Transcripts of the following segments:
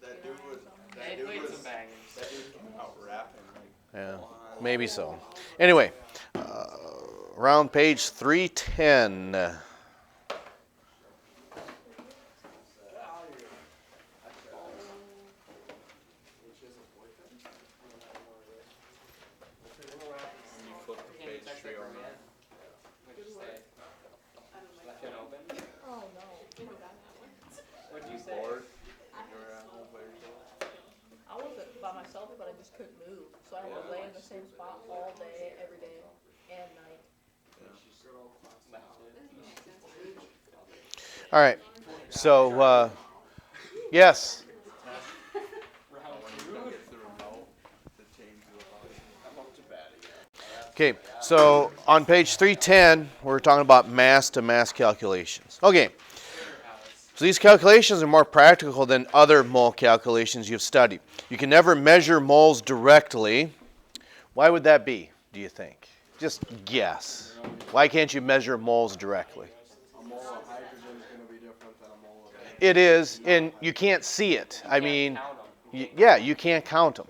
That dude was out rapping. Yeah, maybe so. Anyway, around page 310. You flip the page 309. What'd you say? Left it open? Oh no. What'd you say? Bored? You're at home by yourself? I wasn't by myself, but I just couldn't move. So I had to lay in the same spot all day, every day, and night. All right. So, yes. Okay, so on page 310, we're talking about mass-to-mass calculations. Okay, so these calculations are more practical than other mole calculations you've studied. You can never measure moles directly. Why would that be, do you think? Just guess. Why can't you measure moles directly? A mole of hydrogen is going to be different than a mole of air. It is, and you can't see it. I mean, yeah, you can't count them.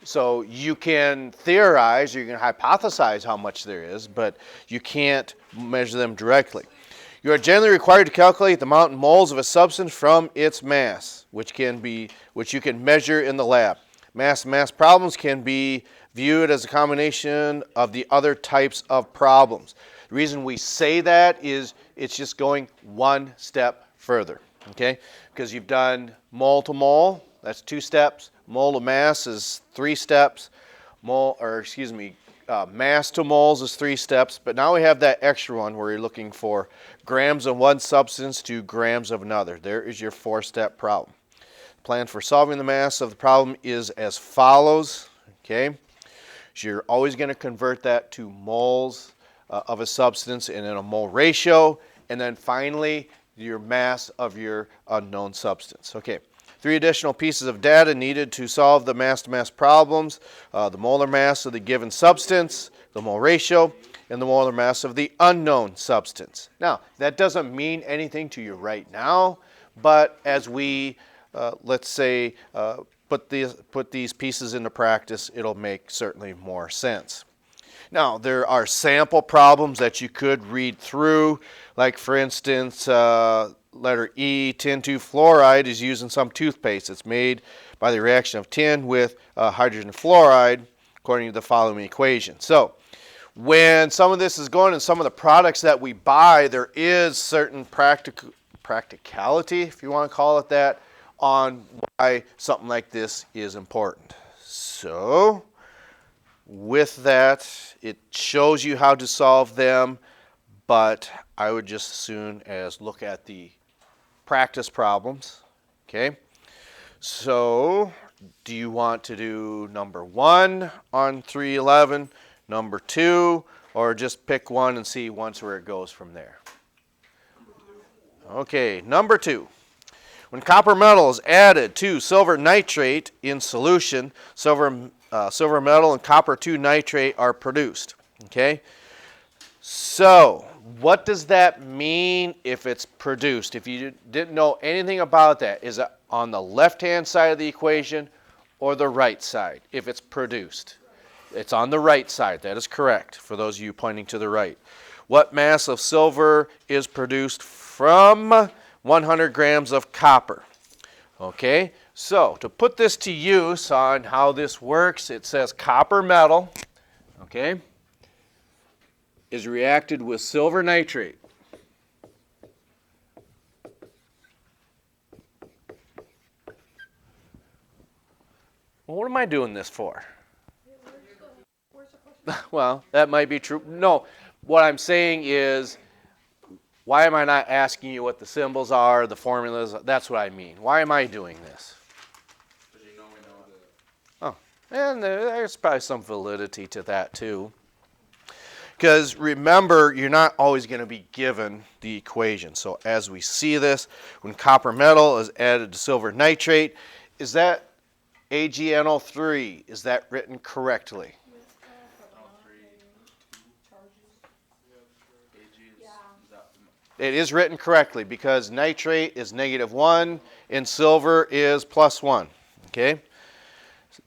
So you can theorize, you can hypothesize how much there is, but you can't measure them directly. You are generally required to calculate the amount in moles of a substance from its mass, which you can measure in the lab. Mass problems can be viewed as a combination of the other types of problems. The reason we say that is it's just going one step further, okay? Because you've done mole to mole, that's 2 steps. Mole to mass is 3 steps. Mass to moles is 3 steps. But now we have that extra one where you're looking for grams of one substance to grams of another. There is your 4-step problem. Plan for solving the mass of the problem is as follows. Okay, so you're always going to convert that to moles of a substance and in a mole ratio, and then finally your mass of your unknown substance. Okay. 3 additional pieces of data needed to solve the mass-to-mass problems: the molar mass of the given substance, the mole ratio, and the molar mass of the unknown substance. Now, that doesn't mean anything to you right now, but as we, let's say, put these pieces into practice, it'll make certainly more sense. Now, there are sample problems that you could read through, like, for instance, letter E, tin 2 fluoride is used in some toothpaste. It's made by the reaction of tin with hydrogen fluoride, according to the following equation. So, when some of this is going in some of the products that we buy, there is certain practicality, if you want to call it that, on why something like this is important. So, with that, it shows you how to solve them, but I would just as soon as look at the practice problems. Okay, so do you want to do number 1 on 311, number 2, or just pick one and see once where it goes from there? Okay, number 2. When copper metal is added to silver nitrate in solution, silver metal and copper 2 nitrate are produced. Okay, so what does that mean if it's produced? If you didn't know anything about that, is it on the left-hand side of the equation or the right side if it's produced? It's on the right side. That is correct for those of you pointing to the right. What mass of silver is produced from 100 grams of copper? Okay, so to put this to use on how this works, it says copper metal, okay, is reacted with silver nitrate. Well, what am I doing this for? Well, that might be true. No, what I'm saying is, why am I not asking you what the symbols are, the formulas? That's what I mean. Why am I doing this? Because you know we know it. Oh, and there's probably some validity to that too. Because remember, you're not always going to be given the equation. So as we see this, when copper metal is added to silver nitrate, is that AgNO3? Is that written correctly? It is written correctly because nitrate is -1 and silver is +1. Okay?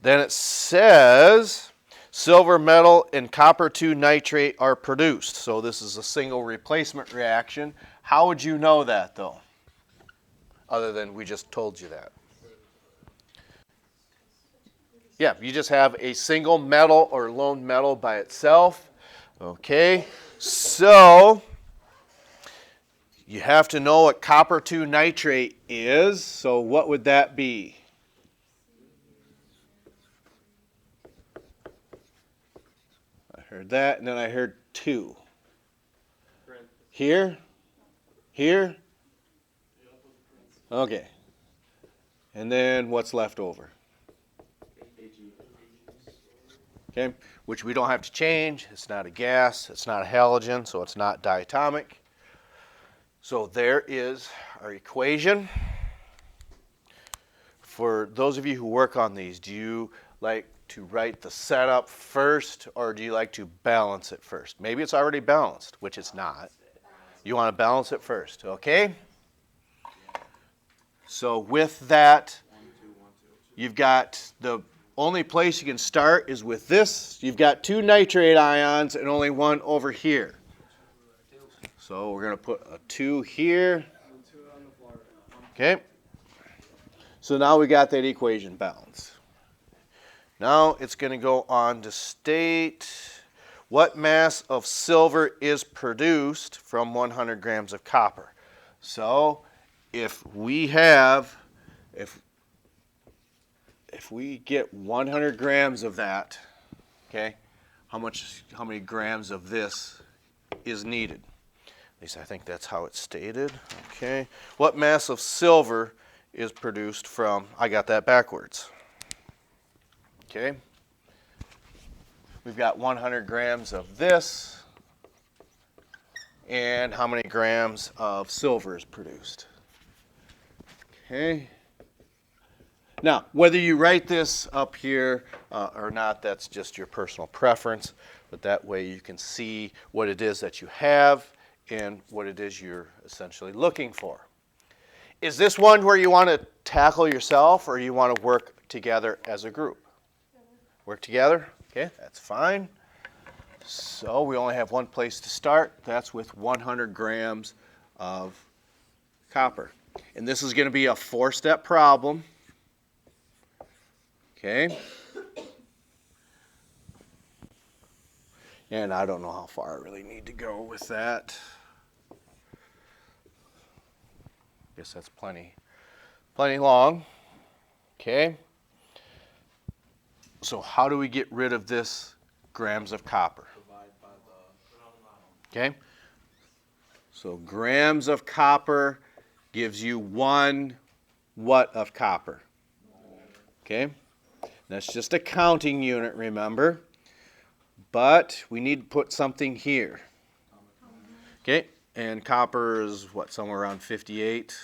Then it says silver metal and copper 2 nitrate are produced. So this is a single replacement reaction. How would you know that though? Other than we just told you that. Yeah, you just have a single metal or lone metal by itself. Okay, so you have to know what copper 2 nitrate is. So what would that be? I heard that, and then I heard 2. Here? Here? Okay. And then what's left over? Okay, which we don't have to change. It's not a gas, it's not a halogen, so it's not diatomic. So there is our equation. For those of you who work on these, do you like to write the setup first, or do you like to balance it first? Maybe it's already balanced, which it's not. You want to balance it first, okay? So with that, you've got the only place you can start is with this. You've got 2 nitrate ions and only 1 over here. So we're going to put a 2 here. Okay. So now we got that equation balanced. Now it's going to go on to state what mass of silver is produced from 100 grams of copper. So if we get 100 grams of that, okay, how many grams of this is needed? At least I think that's how it's stated. Okay, what mass of silver is produced from, I got that backwards. Okay, we've got 100 grams of this, and how many grams of silver is produced? Okay. Now, whether you write this up here or not, that's just your personal preference, but that way you can see what it is that you have and what it is you're essentially looking for. Is this one where you want to tackle yourself or you want to work together as a group? Work together? Okay, that's fine. So we only have one place to start. That's with 100 grams of copper. And this is going to be a 4-step problem. Okay. And I don't know how far I really need to go with that. Guess that's plenty long. Okay. So how do we get rid of this grams of copper? Okay. So grams of copper gives you 1 what of copper? Okay. That's just a counting unit, remember. But we need to put something here. Okay, and copper is what, somewhere around 58?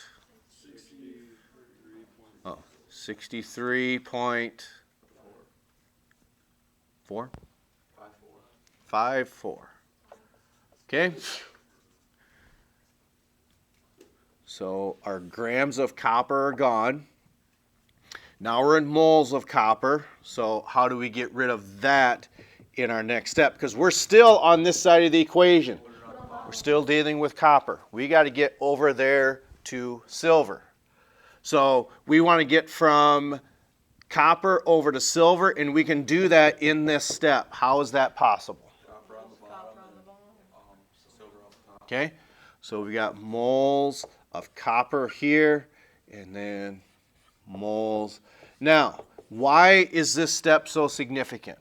63.4? 54. Okay. So our grams of copper are gone. Now we're in moles of copper, so how do we get rid of that in our next step? Because we're still on this side of the equation. We're still dealing with copper. We got to get over there to silver. So we want to get from copper over to silver, and we can do that in this step. How is that possible? Copper on the bottom, silver on the top. Okay, so we got moles of copper here, and then moles. Now, why is this step so significant?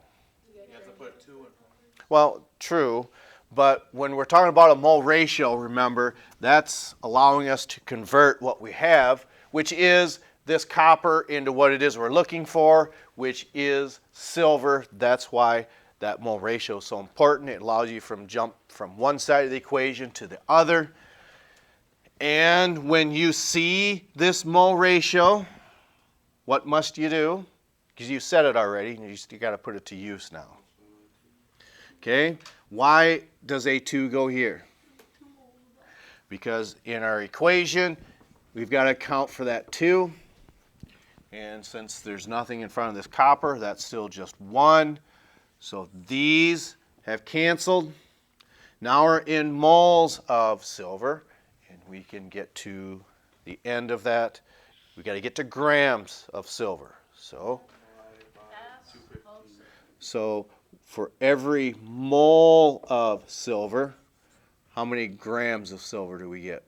You have to put 2 in. Well, true, but when we're talking about a mole ratio, remember, that's allowing us to convert what we have, which is this copper, into what it is we're looking for, which is silver. That's why that mole ratio is so important. It allows you to jump from one side of the equation to the other. And when you see this mole ratio, what must you do? Because you said it already, and you got to put it to use now. Okay, why does A2 go here? because in our equation, we've got to account for that 2. And since there's nothing in front of this copper, that's still just 1. So these have canceled. Now we're in moles of silver, and we can get to the end of that. We got to get to grams of silver. So for every mole of silver, how many grams of silver do we get?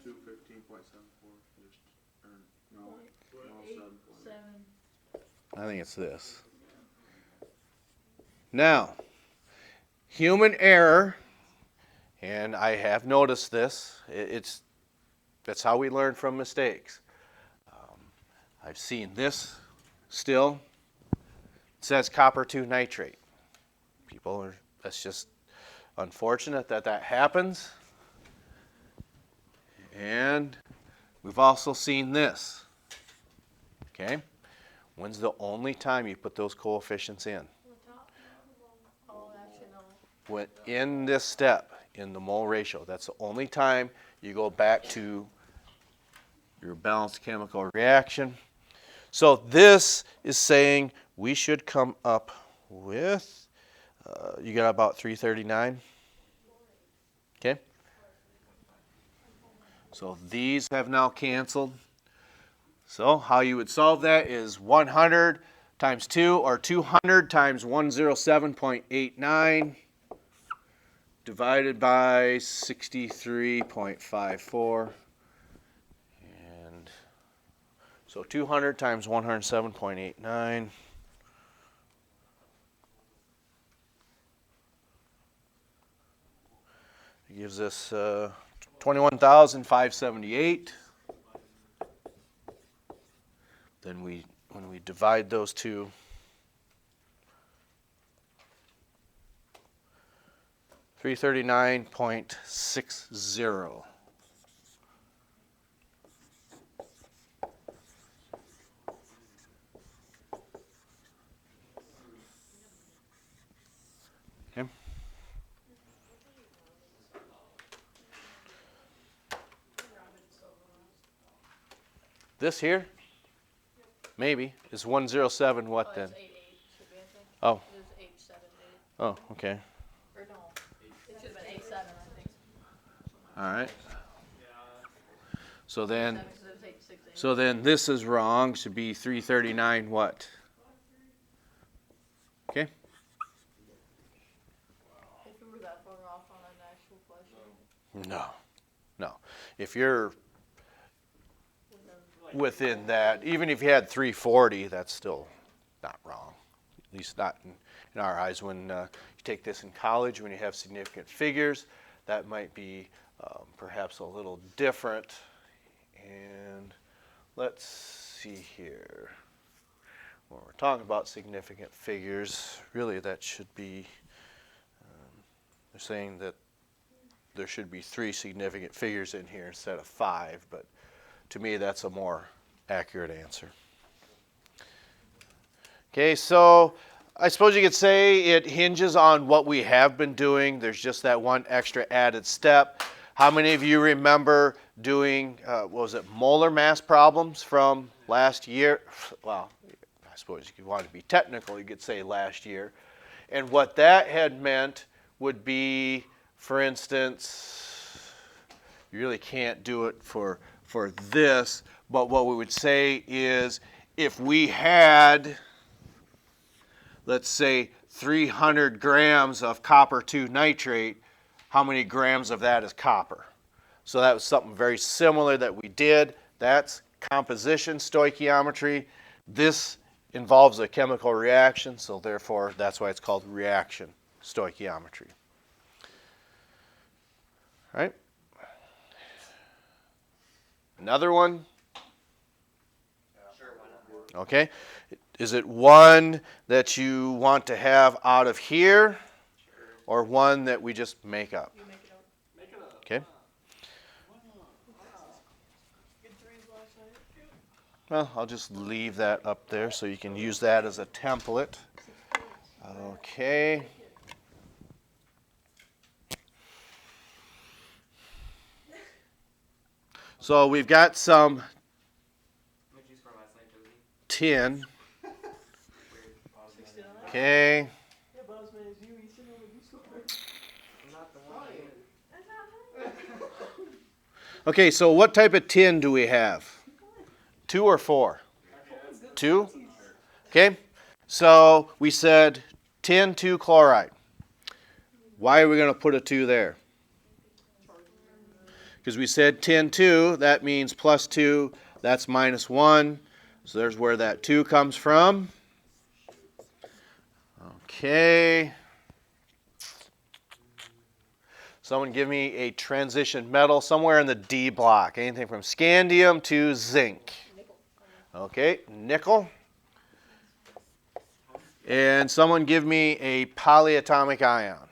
215.74. I think it's this. Now, human error, and I have noticed this, that's how we learn from mistakes. I've seen this still. It says copper 2 nitrate. That's just unfortunate that happens. And we've also seen this. Okay? When's the only time you put those coefficients in? When in this step, in the mole ratio. That's the only time you go back to your balanced chemical reaction. So this is saying we should come up with, you got about 339. Okay? So these have now canceled. So how you would solve that is 100 times 2, or 200 times 107.89 divided by 63.54. And so 200 times 107.89. It gives us 21,578. Then when we divide those two, $339.60. Okay. This here, maybe, is 107 what then? It's 88, should be, I think. Oh. It was 878. Oh, okay. Or no, it should have been 87, I think. All right. So then, 87, 'cause it was 868. so then this is wrong. Should be 339 what? Okay. If we were that far off on an actual question. No. If you're within that, even if you had 340, that's still not wrong. At least not in our eyes. When you take this in college, when you have significant figures, that might be perhaps a little different. And let's see here. When we're talking about significant figures, really that should be, they're saying that there should be 3 significant figures in here instead of 5, but to me that's a more accurate answer. Okay, so I suppose you could say it hinges on what we have been doing. There's just that one extra added step. How many of you remember doing, what was it, molar mass problems from last year? Well, I suppose if you want to be technical, you could say last year. And what that had meant would be, for instance, you really can't do it for this, but what we would say is if we had, let's say, 300 grams of copper 2 nitrate, how many grams of that is copper? So that was something very similar that we did. That's composition stoichiometry. This involves a chemical reaction, so therefore that's why it's called reaction stoichiometry. All right? Another one? Sure, why not? Okay. Is it one that you want to have out of here, or one that we just make up? You make it up. Make it up. Okay. Good threes last night. Well, I'll just leave that up there so you can use that as a template. Okay. So we've got some tin. Okay. Yeah, boss man, it's you. You sitting on the juice store. I'm not the one. Okay, so what type of tin do we have? 2 or 4? 2? Okay. So we said tin 2 chloride. Why are we going to put a 2 there? Because we said tin 2, that means plus 2, that's minus 1. So there's where that 2 comes from. Okay. Someone give me a transition metal somewhere in the D block. Anything from scandium to zinc. Okay, nickel. And someone give me a polyatomic ion.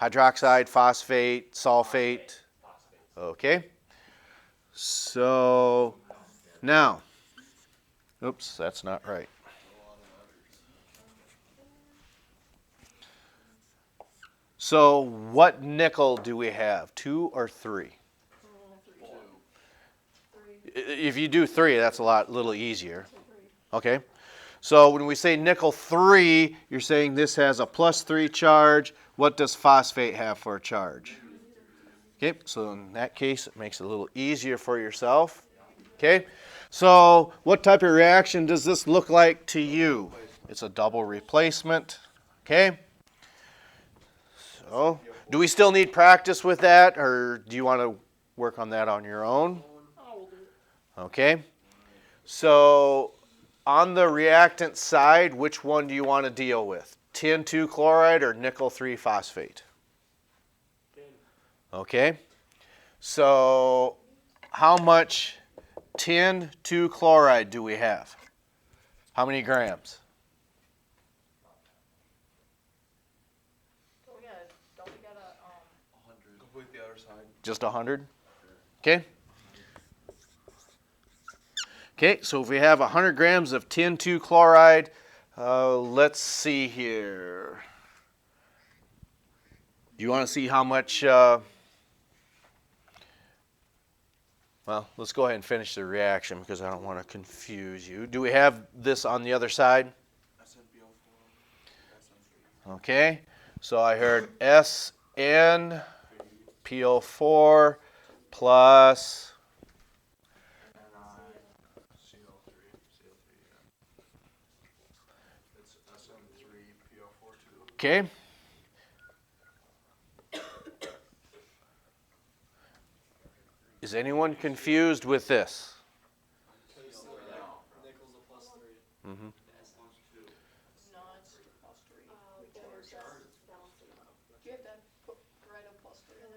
Hydroxide, phosphate, sulfate. Okay. So now, oops, that's not right. So what nickel do we have? 2 or 3? 3. If you do 3, that's a little easier. Okay. So when we say nickel 3, you're saying this has a plus 3 charge. What does phosphate have for a charge? Okay, so in that case, it makes it a little easier for yourself. Okay, so what type of reaction does this look like to you? It's a double replacement. Okay, so do we still need practice with that, or do you want to work on that on your own? Okay, so on the reactant side, which one do you want to deal with? Tin 2 chloride or nickel 3 phosphate? Okay, so how much tin 2 chloride do we have? How many grams? Don't we got a 100. Complete the other side. Just 100? Okay. Okay, so if we have 100 grams of tin 2 chloride, let's see here. Do you want to see how much? Well, let's go ahead and finish the reaction because I don't want to confuse you. Do we have this on the other side? Okay, so I heard SnPO4 plus It's SN3PO42. okay. Is anyone confused with this? Nickel's a plus 3. Mm-hmm. no, it's plus 3. Do you have to write a plus 3 in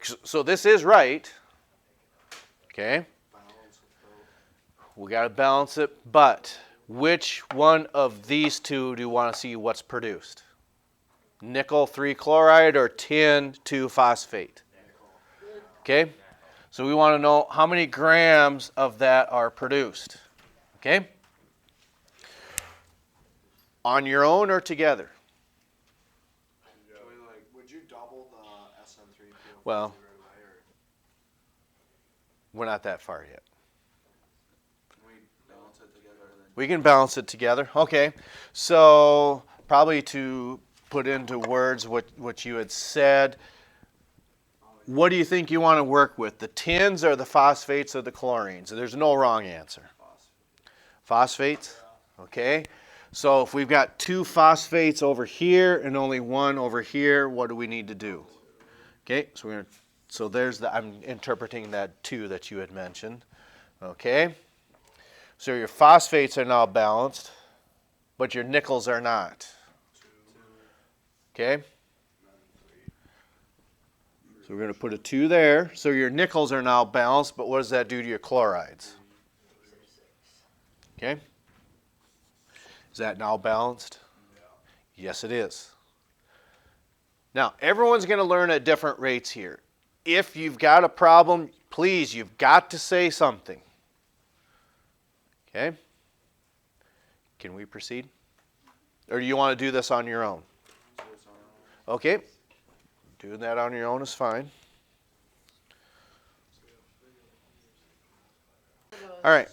there? So this is right. Okay. We got to balance it, but which one of these two do you want to see what's produced? Nickel 3 chloride or tin 2 phosphate? Okay, so we want to know how many grams of that are produced. Okay, on your own or together? Would you double the SN3PO42 Well, right away, or we're not that far yet. can we balance it together? We can balance it together. Okay, so probably to put into words what you had said, what do you think you want to work with? The tins or the phosphates or the chlorines? There's no wrong answer. Phosphates? Okay. So if we've got 2 phosphates over here and only 1 over here, what do we need to do? Okay, so there's I'm interpreting that 2 that you had mentioned. Okay. So your phosphates are now balanced, but your nickels are not. Okay. So we're going to put a 2 there. So your nickels are now balanced, but what does that do to your chlorides? Okay. Is that now balanced? Yes, it is. Now, everyone's going to learn at different rates here. If you've got a problem, please, you've got to say something. Okay? Can we proceed? Or do you want to do this on your own? Okay. Doing that on your own is fine. All right.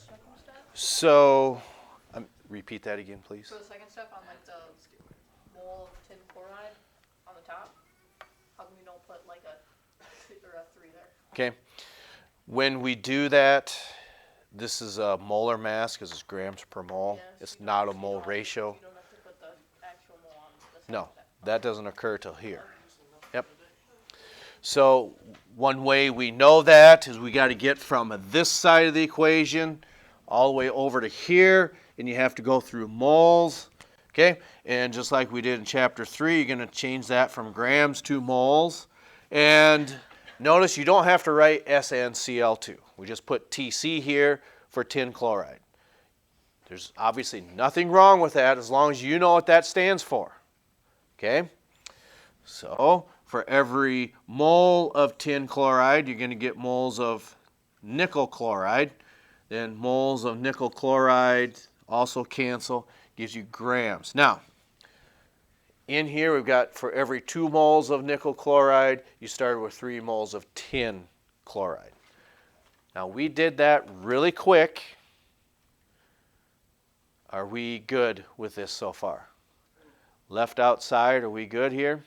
So, repeat that again, please. So the second step on like the mole of tin chloride on the top, how come we don't put like a 3 there? Okay. When we do that, this is a molar mass because it's grams per mole. Yeah, so It's you not a don't- mole you don't- ratio. You don't have to put the actual mole on the second No, step. that doesn't occur till here. Yep. So one way we know that is we got to get from this side of the equation all the way over to here, and you have to go through moles. Okay, and just like we did in chapter 3, you're going to change that from grams to moles. And notice you don't have to write SnCl2. We just put Tc here for tin chloride. There's obviously nothing wrong with that as long as you know what that stands for. Okay? So for every mole of tin chloride, you're going to get moles of nickel chloride. Then moles of nickel chloride also cancel, gives you grams. Now, in here we've got for every 2 moles of nickel chloride, you started with 3 moles of tin chloride. Now we did that really quick. Are we good with this so far? Left outside, are we good here?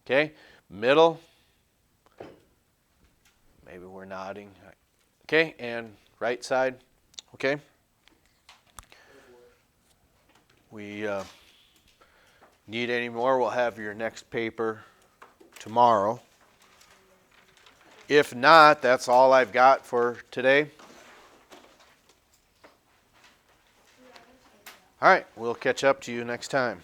Okay, middle. Maybe we're nodding. Okay, and right side. Okay. We need any more, we'll have your next paper tomorrow. If not, that's all I've got for today. All right, we'll catch up to you next time.